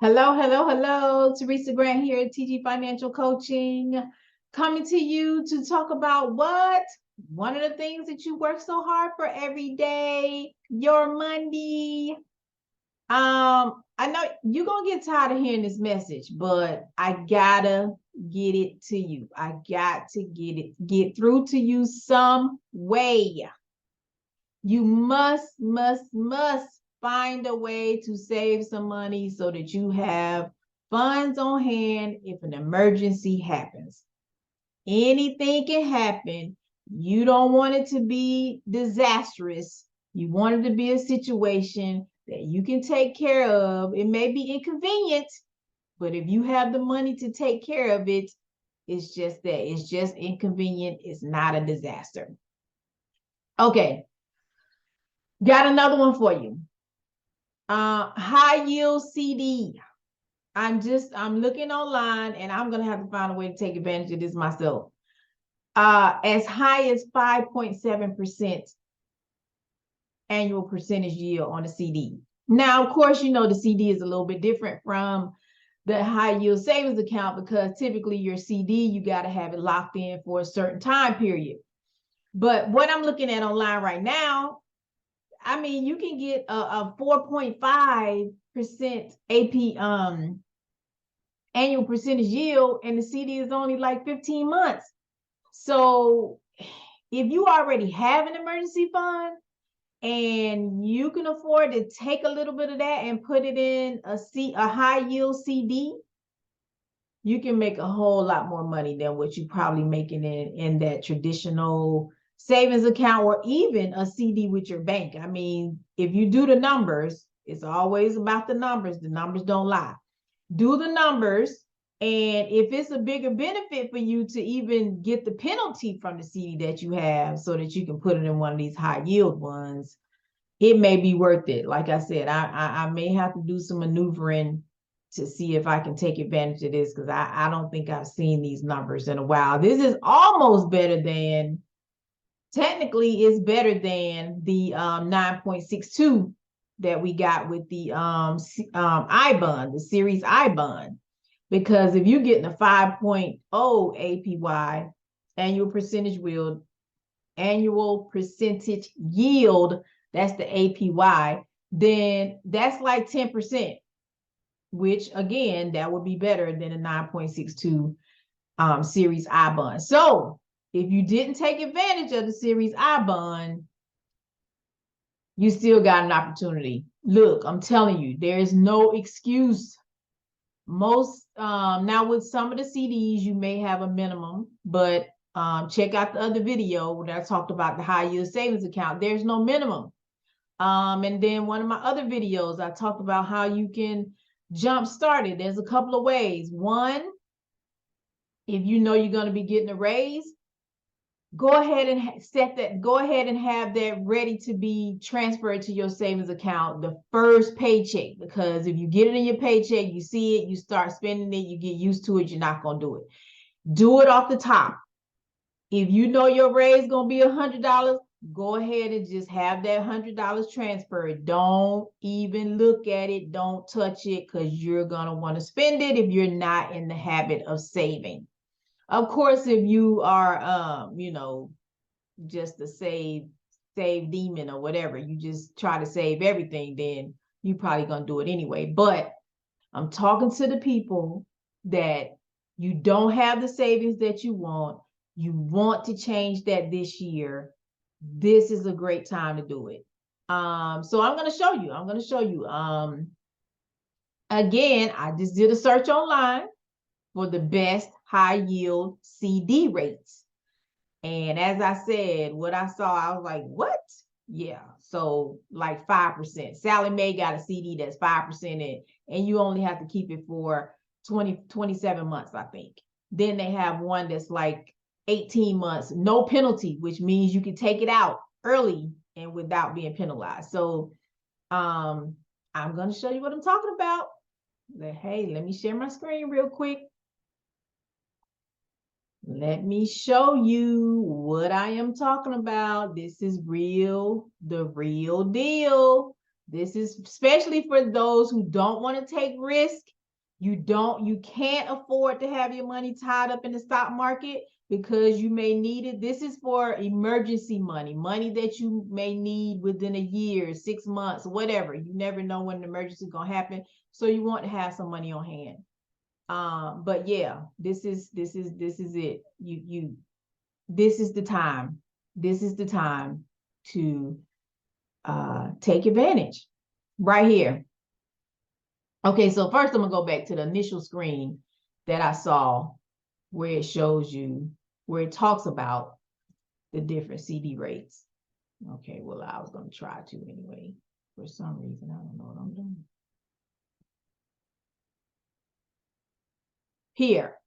Hello, hello, hello. Teresa Grant here at TG Financial Coaching, coming to you to talk about what? One of the things that you work so hard for every day, your money. I know you're gonna get tired of hearing this message, but I gotta get it to you. I got to get through to you some way. You must find a way to save some money so that you have funds on hand if an emergency happens. Anything can happen. You don't want it to be disastrous. You want it to be a situation that you can take care of. It may be inconvenient, but if you have the money to take care of it, it's just that. It's just inconvenient. It's not a disaster. Okay, got another one for you. High yield CD. I'm looking online and I'm gonna have to find a way to take advantage of this myself. As high as 5.7% annual percentage yield on a CD. Now, of course, you know the CD is a little bit different from the high yield savings account because typically your CD, you got to have it locked in for a certain time period. But what I'm looking at online right now, I mean, you can get a 4.5% AP annual percentage yield, and the CD is only like 15 months. So if you already have an emergency fund and you can afford to take a little bit of that and put it in a high yield CD, you can make a whole lot more money than what you're probably making in that traditional savings account or even a CD with your bank. I mean, if you do the numbers, it's always about the numbers. The numbers don't lie. Do the numbers. And if it's a bigger benefit for you to even get the penalty from the CD that you have so that you can put it in one of these high yield ones, it may be worth it. Like I said, I may have to do some maneuvering to see if I can take advantage of this because I don't think I've seen these numbers in a while. This is almost better than, technically it's better than the 9.62 that we got with the I bond, the series I bond. Because if you're getting a 5.0 APY, annual percentage yield, that's the APY, then that's like 10%, which again, that would be better than a 9.62 series I bond. So if you didn't take advantage of the series I bond, you still got an opportunity. Look, I'm telling you, there is no excuse. Most now with some of the CDs, you may have a minimum, but check out the other video where I talked about the high yield savings account. There's no minimum. And then one of my other videos, I talked about how you can jump start it. There's a couple of ways. One, if you know you're going to be getting a raise, go ahead and have that ready to be transferred to your savings account the first paycheck, because if you get it in your paycheck, you see it, you start spending it, you get used to it, you're not going to do it. Do it off the top. If you know your raise is going to be $100, go ahead and just have that $100 transferred. Don't even look at it. Don't touch it, because you're going to want to spend it if you're not in the habit of saving. Of course, if you are, just a save demon or whatever, you just try to save everything, then you probably going to do it anyway. But I'm talking to the people that you don't have the savings that you want to change that this year. This is a great time to do it. So I'm going to show you. Again, I just did a search online for the best high yield CD rates. And as I said, what I saw, I was like, what? Yeah. So like 5%. Sallie Mae got a CD that's 5% and you only have to keep it for 27 months, I think. Then they have one that's like 18 months, no penalty, which means you can take it out early and without being penalized. So I'm going to show you what I'm talking about. Hey, let me share my screen real quick. Let me show you what I am talking about. This is the real deal. This is especially for those who don't want to take risk You can't afford to have your money tied up in the stock market because you may need it. This is for emergency money, money that you may need within a year, 6 months, whatever. You never know when an emergency is gonna happen. So you want to have some money on hand. But yeah, this is it. This is the time. This is the time to take advantage right here. Okay, so first I'm gonna go back to the initial screen that I saw where it shows you, where it talks about the different CD rates. Okay, well, I was gonna try to anyway. For some reason, I don't know what I'm doing. Here,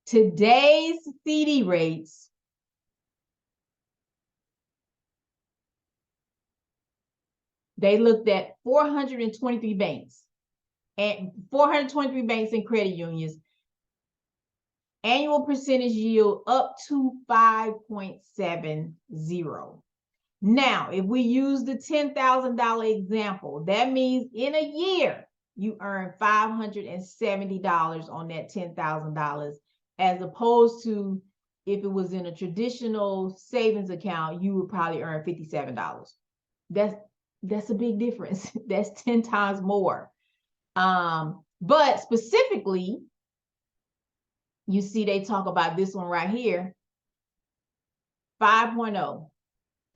today's CD rates they looked at 423 banks and 423 banks and credit unions. Annual percentage yield up to 5.70. Now, if we use the $10,000 example, that means in a year, you earn $570 on that $10,000, as opposed to if it was in a traditional savings account, you would probably earn $57. That's a big difference. That's 10 times more. But specifically, you see they talk about this one right here, 5.0.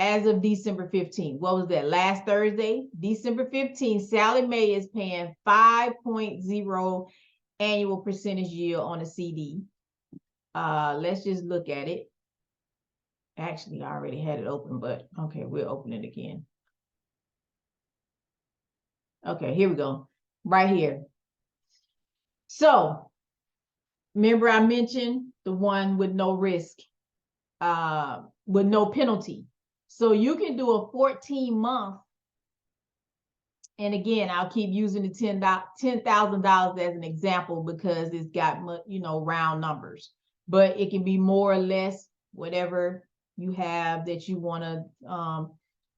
As of December 15th. What was that? Last Thursday, December 15th, Sallie Mae is paying 5.0 annual percentage yield on a CD. Let's just look at it. Actually, I already had it open, but okay, we'll open it again. Okay, here we go. Right here. So, remember I mentioned the one with no risk, with no penalty. So you can do a 14-month. And again, I'll keep using the $10,000 as an example because it's got, round numbers. But it can be more or less whatever you have that you want to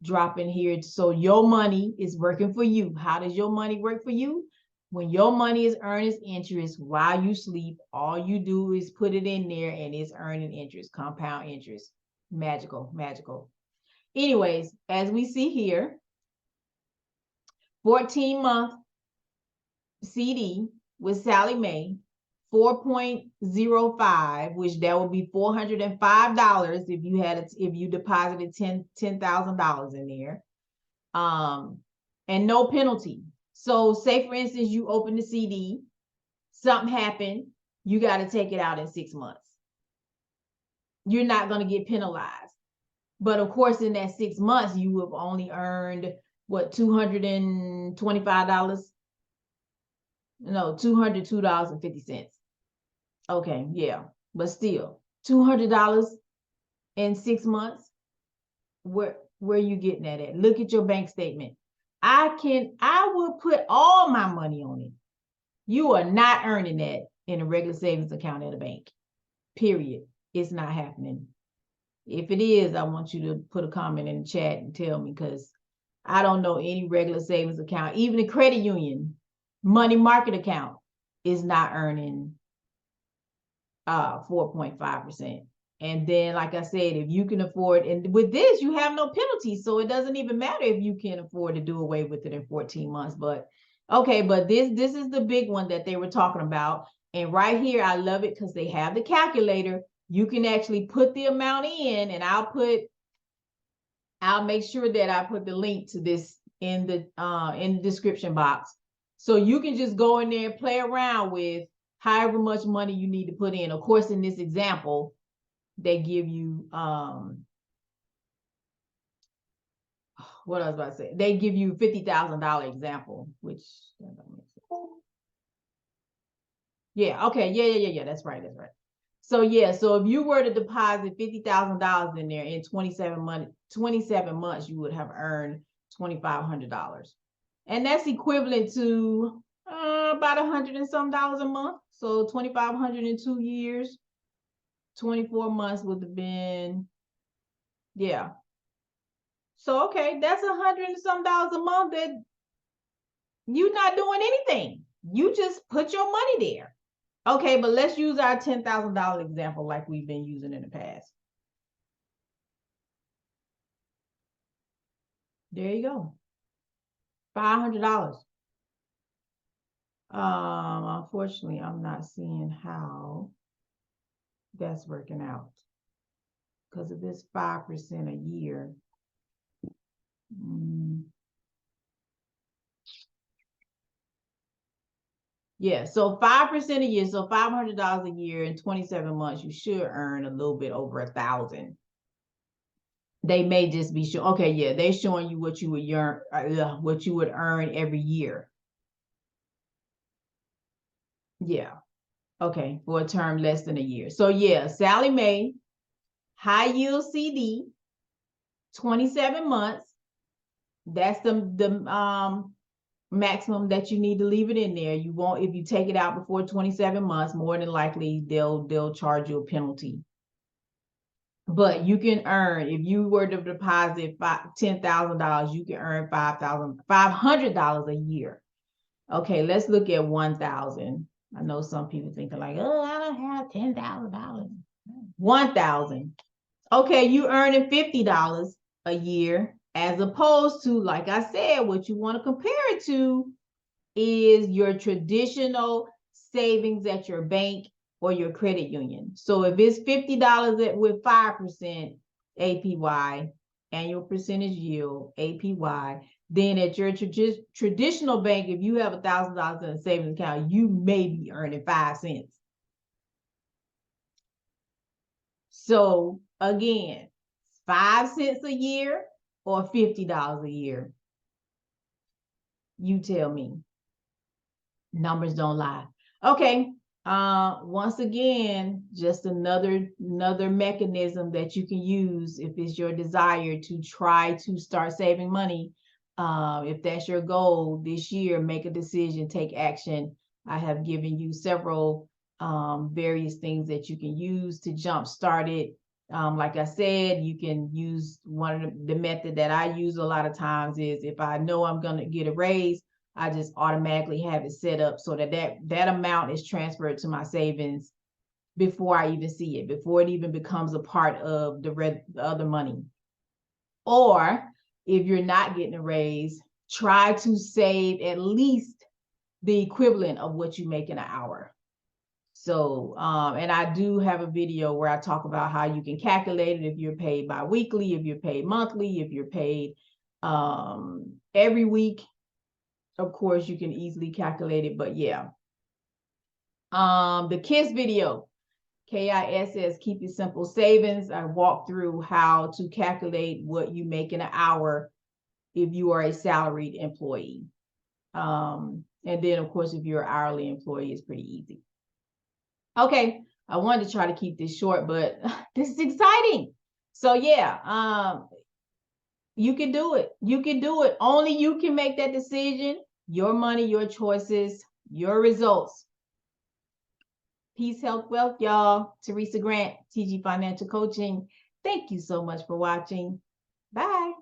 drop in here. So your money is working for you. How does your money work for you? When your money is earning interest while you sleep, all you do is put it in there and it's earning interest, compound interest. Magical, magical. Anyways, as we see here, 14-month CD with Sallie Mae, 4.05, which that would be $405 if you deposited $10,000 in there. And no penalty. So say for instance, you open the CD, something happened, you got to take it out in 6 months. You're not going to get penalized. But of course, in that 6 months, you have only earned what, $225? No, $202.50. Okay, yeah, but still, $200 in 6 months. Where are you getting that at? Look at your bank statement. I will put all my money on it. You are not earning that in a regular savings account at a bank. Period. It's not happening. If it is, I want you to put a comment in the chat and tell me, because I don't know any regular savings account, even a credit union, money market account is not earning 4.5%. And then, like I said, if you can afford, and with this, you have no penalties. So it doesn't even matter if you can afford to do away with it in 14 months. But okay, but this is the big one that they were talking about. And right here, I love it because they have the calculator. You can actually put the amount in, and I'll make sure that I put the link to this in the description box. So you can just go in there and play around with however much money you need to put in. Of course, in this example, they give you what I was about to say. They give you $50,000 example, which yeah, okay, yeah. That's right. So yeah, so if you were to deposit $50,000 in there in 27 months, you would have earned $2,500, and that's equivalent to about $100 and some a month. So 2,500 in 2 years, 24 months would have been, yeah. So okay, that's $100 and some a month that you're not doing anything. You just put your money there. Okay, but let's use our $10,000 example like we've been using in the past. There you go. $500. Unfortunately, I'm not seeing how that's working out because of this 5% a year. Yeah, so 5% a year, so $500 a year in 27 months, you should earn a little bit over 1,000. They may just be showing, okay, yeah, they're showing you what you would earn every year. Yeah. Okay, for a term less than a year. So yeah, Sallie Mae, high yield CD, 27 months. That's the maximum that you need to leave it in there. You won't, if you take it out before 27 months, more than likely they'll charge you a penalty. But you can earn, if you were to deposit $10,000, you can earn $500 a year. Okay, let's look at 1,000. I know some people thinking like, oh, I don't have $10,000. 1,000. Okay, you earning $50 a year, as opposed to, like I said, what you want to compare it to is your traditional savings at your bank or your credit union. So if it's $50 with 5% APY, annual percentage yield, APY, then at your traditional bank, if you have $1,000 in a savings account, you may be earning 5 cents. So again, 5 cents a year or $50 a year? You tell me. Numbers don't lie. Okay. Once again, just another mechanism that you can use if it's your desire to try to start saving money. If that's your goal this year, make a decision, take action. I have given you several various things that you can use to jumpstart it. Like I said, you can use one of the method that I use a lot of times is if I know I'm going to get a raise, I just automatically have it set up so that amount is transferred to my savings before I even see it, before it even becomes a part of the other money. Or if you're not getting a raise, try to save at least the equivalent of what you make in an hour. So, and I do have a video where I talk about how you can calculate it if you're paid bi-weekly, if you're paid monthly, if you're paid every week. Of course, you can easily calculate it, but yeah. The KISS video, KISS, Keep It Simple Savings. I walk through how to calculate what you make in an hour if you are a salaried employee. And then, of course, if you're an hourly employee, it's pretty easy. Okay, I wanted to try to keep this short, but this is exciting. So yeah, you can do it. You can do it. Only you can make that decision. Your money, your choices, your results. Peace, health, wealth, y'all. Teresa Grant, TG Financial Coaching. Thank you so much for watching. Bye.